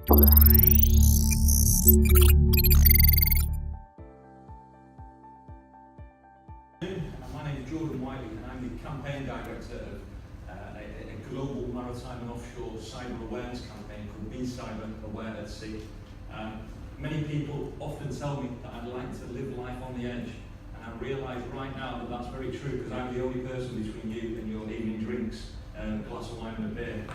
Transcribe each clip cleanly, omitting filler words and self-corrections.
My name is Wylie, and I'm the campaign director of a global maritime and offshore cyber awareness campaign called Be Cyber Aware at Sea. Many people often tell me that I'd like to live life on the edge, and I realise right now that that's very true, because I'm the only person between you and your evening drinks, a glass of wine and a beer.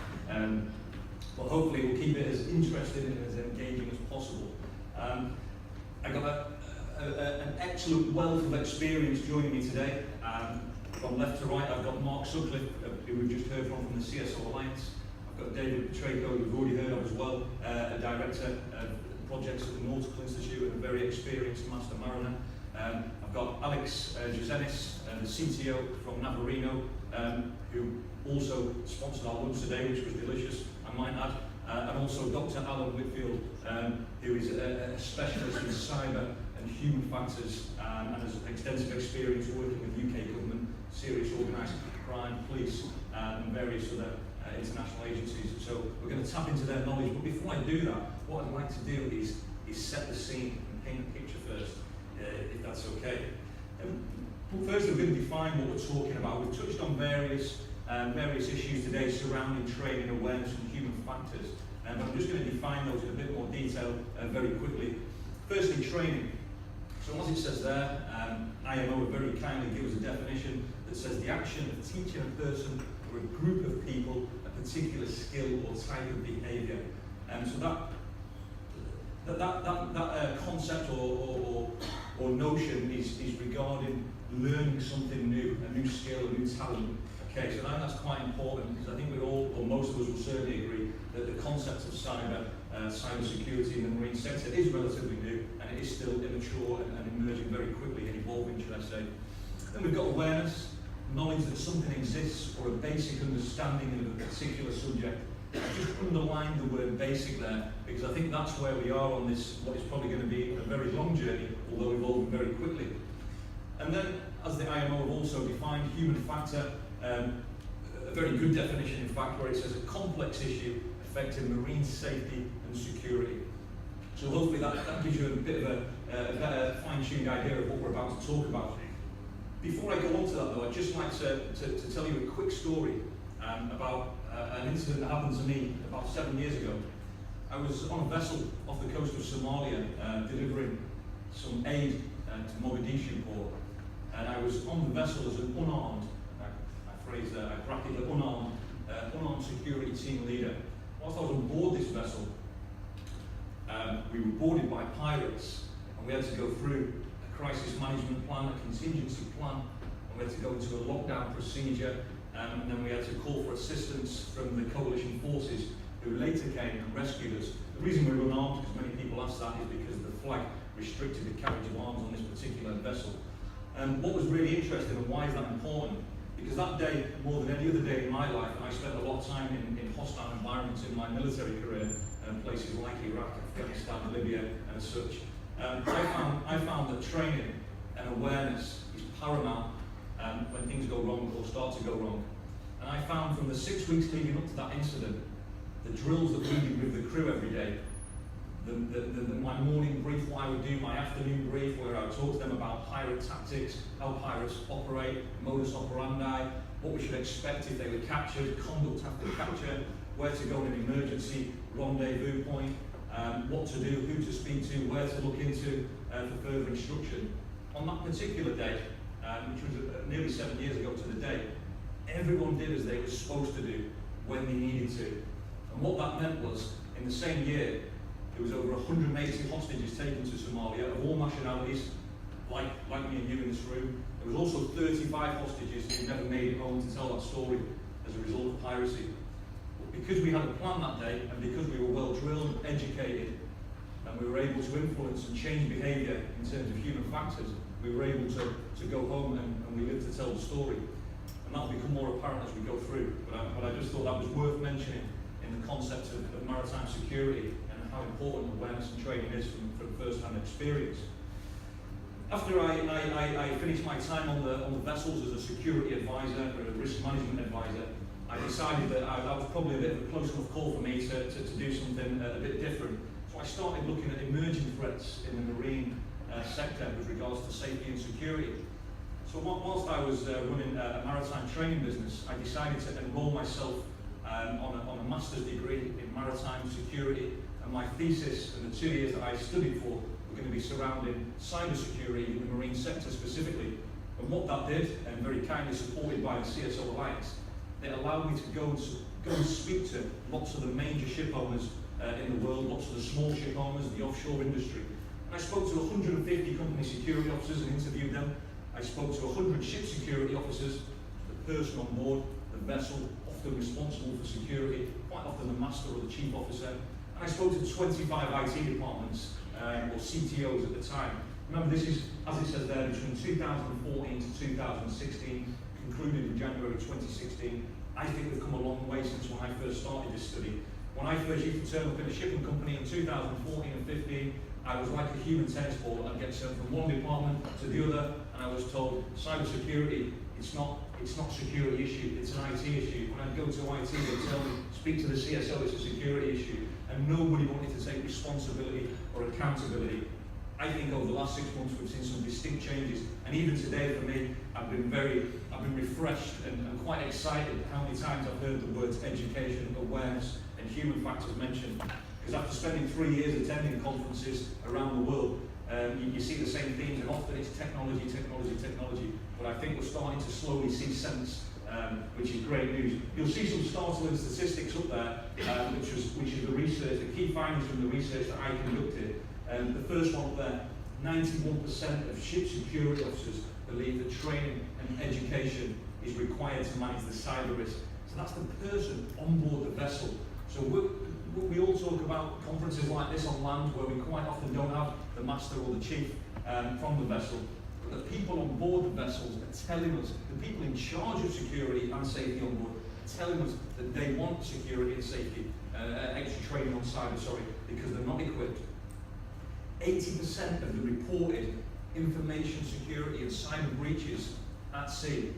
But hopefully we'll keep it as interesting and as engaging as possible. I got an excellent wealth of experience joining me today. From left to right, I've got Mark Sutcliffe, who we've just heard from the CSO Alliance. I've got David Petraco, who we've already heard of as well, a director of projects at the Nautical Institute and a very experienced master mariner. I've got Alex Gizenis, the CTO from Navarino, who also sponsored our lunch today, which was delicious, I might add. And also Dr. Alan Whitfield, who is a specialist in cyber and human factors, and has extensive experience working with UK government, serious organised crime, police, and various other international agencies. So we're going to tap into their knowledge. But before I do that, what I'd like to do is set the scene and paint a picture first, if that's okay. First, we're going to define what we're talking about. We've touched on various issues today surrounding training, awareness, and human factors. But I'm just going to define those in a bit more detail very quickly. Firstly, training. So as it says there, IMO very kindly gives a definition that says the action of teaching a person or a group of people a particular skill or type of behaviour. So that concept or notion is regarding learning something new, a new skill, a new talent. Okay, so I think that's quite important, because I think we all, or most of us will certainly agree, that the concept of cyber security in the marine sector is relatively new, and it is still immature and emerging very quickly and evolving, should I say. Then we've got awareness, knowledge that something exists, or a basic understanding of a particular subject. I just underline the word basic there, because I think that's where we are on this, what is probably going to be a very long journey, although evolving very quickly. And then, as the IMO have also defined, human factor, a very good definition, in fact, where it says a complex issue affecting marine safety and security. So hopefully that gives you a bit of a better fine-tuned idea of what we're about to talk about. Before I go on to that, though, I'd just like to tell you a quick story about an incident that happened to me about 7 years ago. I was on a vessel off the coast of Somalia delivering some aid to Mogadishu port, and I was on the vessel as an unarmed, I bracket the unarmed security team leader. Whilst I was on board this vessel, we were boarded by pirates, and we had to go through a crisis management plan, a contingency plan, and we had to go into a lockdown procedure, and then we had to call for assistance from the coalition forces, who later came and rescued us. The reason we were unarmed, because many people ask that, is because the flag restricted the carriage of arms on this particular vessel. And what was really interesting, and why is that important? Because that day, more than any other day in my life, and I spent a lot of time in hostile environments in my military career, places like Iraq, Afghanistan, Libya, and such. I found that training and awareness is paramount when things go wrong or start to go wrong. And I found from the 6 weeks leading up to that incident, the drills that we did with the crew every day, my morning brief, what I would do, my afternoon brief, where I would talk to them about pirate tactics, how pirates operate, modus operandi, what we should expect if they were captured, conduct after capture, where to go in an emergency rendezvous point, what to do, who to speak to, where to look into for further instruction. On that particular day, which was nearly 7 years ago to the day, everyone did as they were supposed to do when they needed to. And what that meant was, in the same year, there was over 180 hostages taken to Somalia of all nationalities, like me and you in this room. There was also 35 hostages who never made it home to tell that story as a result of piracy. But because we had a plan that day, and because we were well drilled, educated, and we were able to influence and change behaviour in terms of human factors, we were able to go home and we lived to tell the story. And that'll become more apparent as we go through. But I just thought that was worth mentioning in the concept of maritime security, how important awareness and training is from first-hand experience. After I finished my time on the vessels as a security advisor or a risk management advisor, I decided that that was probably a bit of a close enough call for me to do something a bit different. I started looking at emerging threats in the marine sector with regards to safety and security. So whilst I was running a maritime training business, I decided to enroll myself on a master's degree in maritime security, and my thesis and the 2 years that I studied for were going to be surrounding cyber security in the marine sector specifically. And what that did, and very kindly supported by the CSO Alliance, it allowed me to go and speak to lots of the major ship owners in the world, lots of the small ship owners, the offshore industry. And I spoke to 150 company security officers and interviewed them. I spoke to 100 ship security officers, the person on board, the vessel, often responsible for security, quite often the master or the chief officer. And I spoke to 25 IT departments, or CTOs at the time. Remember, this is, as it says there, between 2014 to 2016, concluded in January 2016. I think we've come a long way since when I first started this study. When I first used to turn up in a shipping company in 2014 and 15, I was like a human tennis ball. I'd get sent from one department to the other, and I was told, cyber security, it's not a security issue, it's an IT issue. When I'd go to IT, they'd tell me, speak to the CSO, it's a security issue. And nobody wanted to take responsibility or accountability. I think over the last 6 months we've seen some distinct changes, and even today for me, I've been refreshed and quite excited how many times I've heard the words education, awareness, and human factors mentioned. Because after spending 3 years attending conferences around the world, you see the same themes, and often it's technology, technology, technology. But I think we're starting to slowly see sense, which is great news. You'll see some startling statistics up there, which is the research, the key findings from the research that I conducted. The first one up there, 91% of ship security officers believe that training and education is required to manage the cyber risk. So that's the person on board the vessel. So we all talk about conferences like this on land where we quite often don't have the master or the chief from the vessel. But the people on board the vessels are telling us, the people in charge of security and safety on board, are telling us that they want security and safety, extra training on cyber, because they're not equipped. 80% of the reported information security and cyber breaches at sea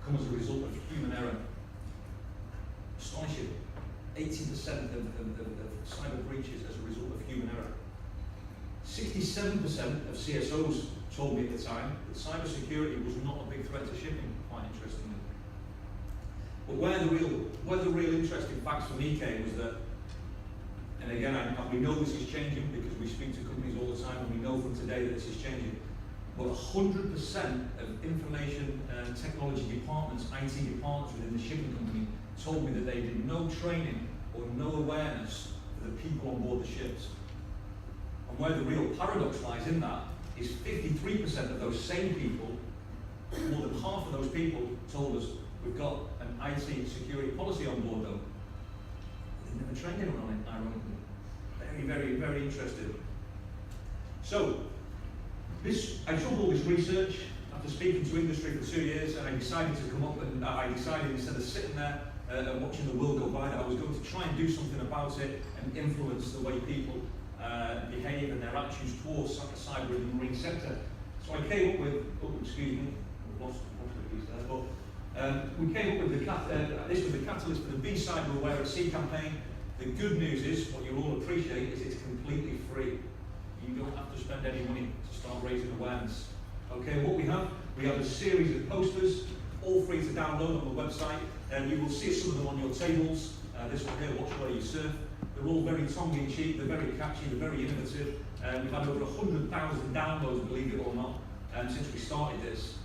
come as a result of human error. Astonishing. 80% of cyber breaches as a result of human error. 67% of CSOs told me at the time that cyber security was not a big threat to shipping, quite interestingly. But where the real interesting facts for me came was that, and again, we know this is changing because we speak to companies all the time, and we know from today that this is changing. But 100% of information and technology departments, IT departments within the shipping company, told me that they did no training or no awareness for the people on board the ships. And where the real paradox lies in that is 53% of those same people, more than half of those people, told us we've got an IT security policy on board though. They've never trained anyone on it, ironically. Very, very, very interested. So, I took all this research after speaking to industry for 2 years, and I decided to come up and I decided instead of sitting there and watching the world go by, that I was going to try and do something about it and influence the way people behave and their attitudes towards cyber in the marine sector. So I came up with, excuse me, I've lost the piece there, but we came up with this was the catalyst for the Be Cyber Aware at Sea campaign. The good news is, what you'll all appreciate, is it's completely free. You don't have to spend any money to start raising awareness. Okay, what we have a series of posters, all free to download on the website, and you will see some of them on your tables. This one here, Watch Where You Surf. They're all very tongue-in-cheek, they're very catchy, they're very innovative. We've had over 100,000 downloads, believe it or not, since we started this.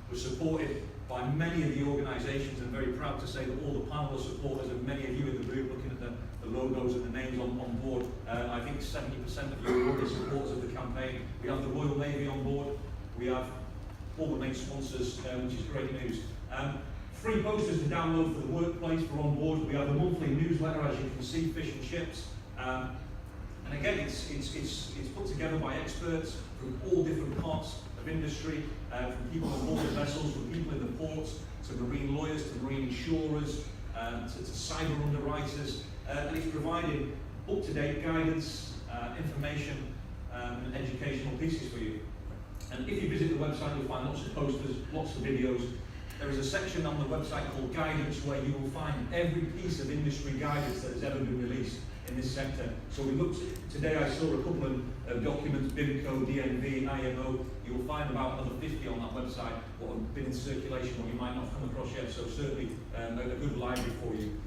We're supported by many of the organisations, and very proud to say that all the panel supporters and many of you in the room looking at the logos and the names on board. I think 70% of you are already supporters of the campaign. We have the Royal Navy on board. We have all the main sponsors, which is great news. Free posters to download for the workplace for on board. We have a monthly newsletter, as you can see, Fish and Ships. And again, it's put together by experts from all different parts of industry, from people on board the vessels, from people in the ports, to marine lawyers, to marine insurers, to cyber underwriters, and it's providing up-to-date guidance, information, and educational pieces for you. And if you visit the website, you'll find lots of posters, lots of videos. There is a section on the website called Guidance where you will find every piece of industry guidance that has ever been released. in this sector. So we looked, today I saw a couple of documents, BIMCO, DNV, IMO. You'll find about another 50 on that website, what have been in circulation, what you might not have come across yet, so certainly a good library for you.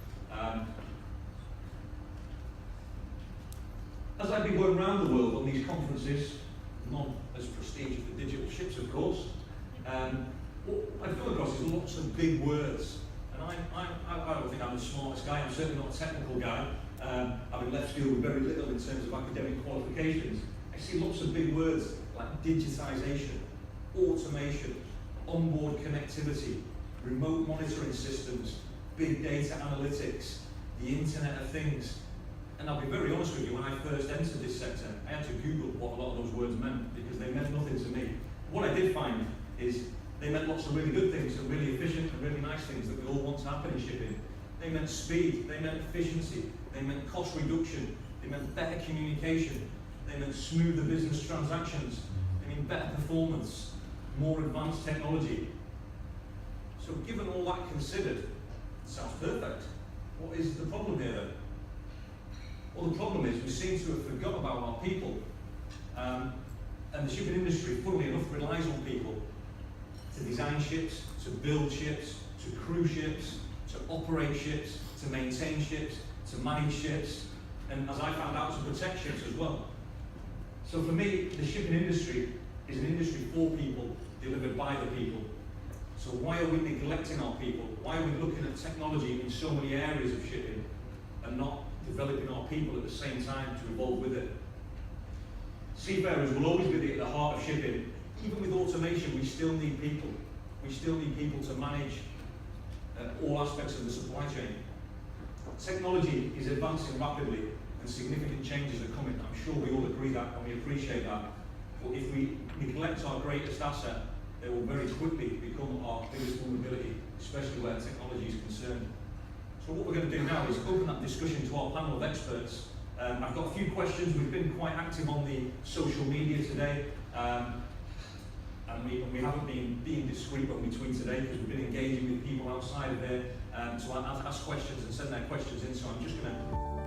As I've been going around the world on these conferences, not as prestigious the digital ships of course, what I've come across is lots of big words. And I don't think I'm the smartest guy, I'm certainly not a technical guy. Having left school with very little in terms of academic qualifications, I see lots of big words like digitisation, automation, onboard connectivity, remote monitoring systems, big data analytics, the Internet of Things. And I'll be very honest with you, when I first entered this sector, I had to Google what a lot of those words meant because they meant nothing to me. What I did find is they meant lots of really good things and really efficient and really nice things that we all want to happen in shipping. They meant speed, they meant efficiency, they meant cost reduction, they meant better communication, they meant smoother business transactions, they mean better performance, more advanced technology. So given all that considered, it sounds perfect. What is the problem here then? Well, the problem is we seem to have forgot about our people. And the shipping industry, funnily enough, relies on people to design ships, to build ships, to crew ships, to operate ships, to maintain ships, to manage ships, and as I found out, to protect ships as well. So for me, the shipping industry is an industry for people, delivered by the people. So why are we neglecting our people? Why are we looking at technology in so many areas of shipping and not developing our people at the same time to evolve with it? Seafarers will always be at the heart of shipping. Even with automation, we still need people. We still need people to manage all aspects of the supply chain. Technology is advancing rapidly and significant changes are coming. I'm sure we all agree that and we appreciate that. But if we neglect our greatest asset, they will very quickly become our biggest vulnerability, especially where technology is concerned. So what we're going to do now is open that discussion to our panel of experts. I've got a few questions. We've been quite active on the social media today. And we haven't been being discreet when we tweet today because we've been engaging with people outside of there to ask questions and send their questions in. So I'm just going to